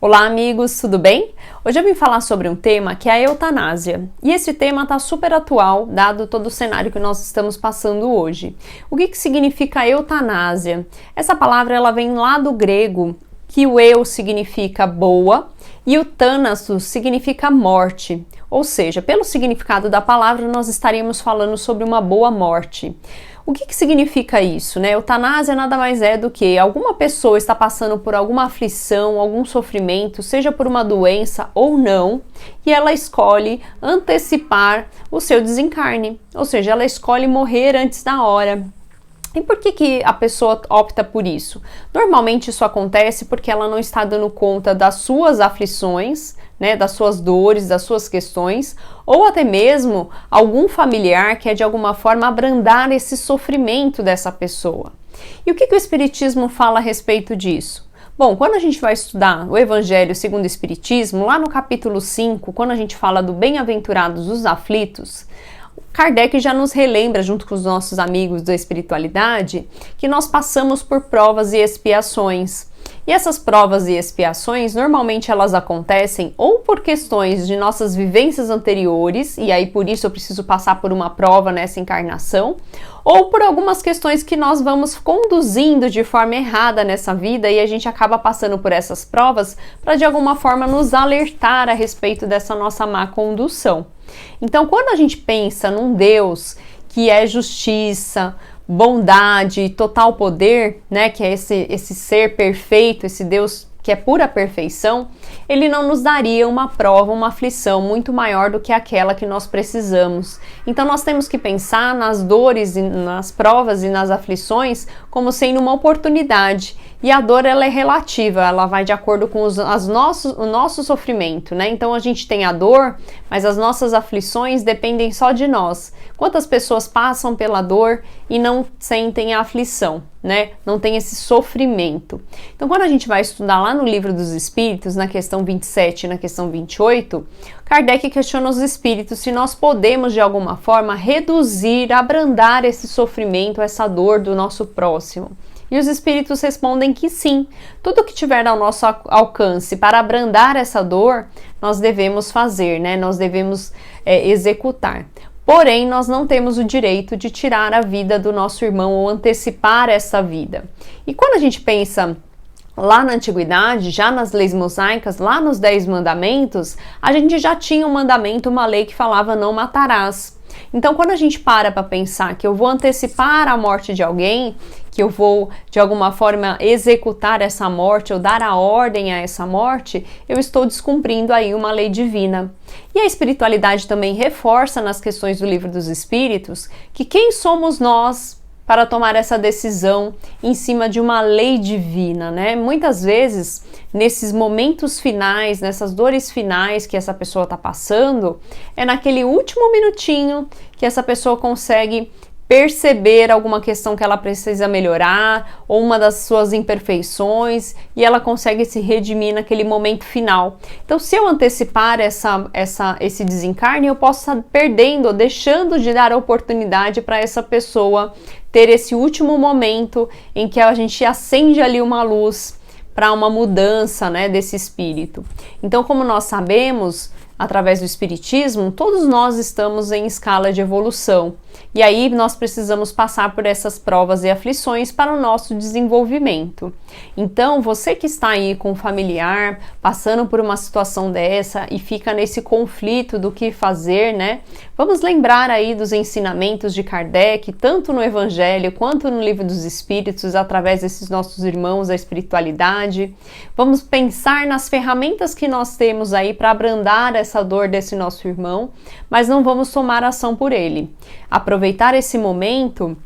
Olá amigos, tudo bem? Hoje eu vim falar sobre um tema que é a eutanásia. E esse tema está super atual, dado todo o cenário que nós estamos passando hoje. O que significa eutanásia? Essa palavra ela vem lá do grego, que o eu significa boa e o thanatos significa morte. Ou seja, pelo significado da palavra, nós estaríamos falando sobre uma boa morte. O que significa isso, né? Eutanásia nada mais é do que alguma pessoa está passando por alguma aflição, algum sofrimento, seja por uma doença ou não, e ela escolhe antecipar o seu desencarne, ou seja, ela escolhe morrer antes da hora. E por que a pessoa opta por isso? Normalmente isso acontece porque ela não está dando conta das suas aflições, né, das suas dores, das suas questões, ou até mesmo algum familiar quer de alguma forma abrandar esse sofrimento dessa pessoa. E o que o Espiritismo fala a respeito disso? Bom, quando a gente vai estudar o Evangelho segundo o Espiritismo, lá no capítulo 5, quando a gente fala do bem-aventurados os aflitos, Kardec já nos relembra, junto com os nossos amigos da espiritualidade, que nós passamos por provas e expiações. E essas provas e expiações, normalmente elas acontecem ou por questões de nossas vivências anteriores, e aí por isso eu preciso passar por uma prova nessa encarnação, ou por algumas questões que nós vamos conduzindo de forma errada nessa vida e a gente acaba passando por essas provas para de alguma forma nos alertar a respeito dessa nossa má condução. Então, quando a gente pensa num Deus que é justiça, bondade, total poder, né, que é esse ser perfeito, esse Deus que é pura perfeição, ele não nos daria uma prova, uma aflição muito maior do que aquela que nós precisamos. Então nós temos que pensar nas dores, nas provas e nas aflições como sendo uma oportunidade. E a dor ela é relativa, ela vai de acordo com o nosso sofrimento, né? Então a gente tem a dor, mas as nossas aflições dependem só de nós. Quantas pessoas passam pela dor e não sentem a aflição, né? Não tem esse sofrimento. Então quando a gente vai estudar lá no Livro dos Espíritos, na questão 27 e na questão 28, Kardec questiona os espíritos se nós podemos de alguma forma reduzir, abrandar esse sofrimento, essa dor do nosso próximo. E os espíritos respondem que sim, tudo que tiver ao nosso alcance para abrandar essa dor, nós devemos fazer, né? Nós devemos executar. Porém, nós não temos o direito de tirar a vida do nosso irmão ou antecipar essa vida. E quando a gente pensa lá na antiguidade, já nas leis mosaicas, lá nos 10 mandamentos, a gente já tinha um mandamento, uma lei que falava não matarás. Então, quando a gente para pensar que eu vou antecipar a morte de alguém, que eu vou, de alguma forma, executar essa morte ou dar a ordem a essa morte, eu estou descumprindo aí uma lei divina. E a espiritualidade também reforça nas questões do Livro dos Espíritos que quem somos nós para tomar essa decisão em cima de uma lei divina, né? Muitas vezes, nesses momentos finais, nessas dores finais que essa pessoa está passando, é naquele último minutinho que essa pessoa consegue perceber alguma questão que ela precisa melhorar ou uma das suas imperfeições e ela consegue se redimir naquele momento final. Então, se eu antecipar esse desencarne, eu posso estar perdendo ou deixando de dar a oportunidade para essa pessoa ter esse último momento em que a gente acende ali uma luz para uma mudança, né, desse espírito. Então, como nós sabemos, através do Espiritismo, todos nós estamos em escala de evolução. E aí nós precisamos passar por essas provas e aflições para o nosso desenvolvimento. Então, você que está aí com um familiar, passando por uma situação dessa e fica nesse conflito do que fazer, né? Vamos lembrar aí dos ensinamentos de Kardec, tanto no Evangelho quanto no Livro dos Espíritos, através desses nossos irmãos da espiritualidade. Vamos pensar nas ferramentas que nós temos aí para abrandar essa dor desse nosso irmão, mas não vamos tomar ação por ele. Aproveitar esse momento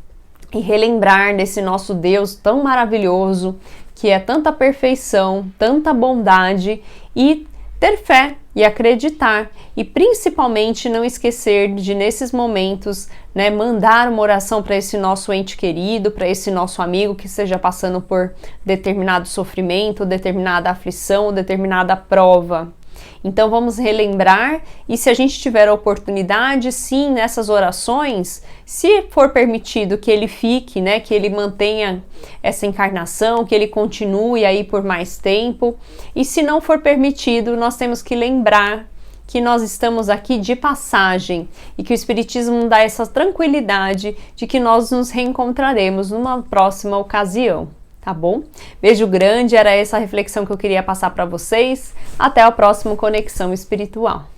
e relembrar desse nosso Deus tão maravilhoso, que é tanta perfeição, tanta bondade, e ter fé e acreditar, e principalmente não esquecer de, nesses momentos, né, mandar uma oração para esse nosso ente querido, para esse nosso amigo que esteja passando por determinado sofrimento, determinada aflição, determinada prova. Então vamos relembrar, e se a gente tiver a oportunidade, sim, nessas orações, se for permitido que ele fique, né, que ele mantenha essa encarnação, que ele continue aí por mais tempo, e se não for permitido, nós temos que lembrar que nós estamos aqui de passagem e que o Espiritismo dá essa tranquilidade de que nós nos reencontraremos numa próxima ocasião. Tá bom? Beijo grande, era essa a reflexão que eu queria passar para vocês. Até o próximo Conexão Espiritual.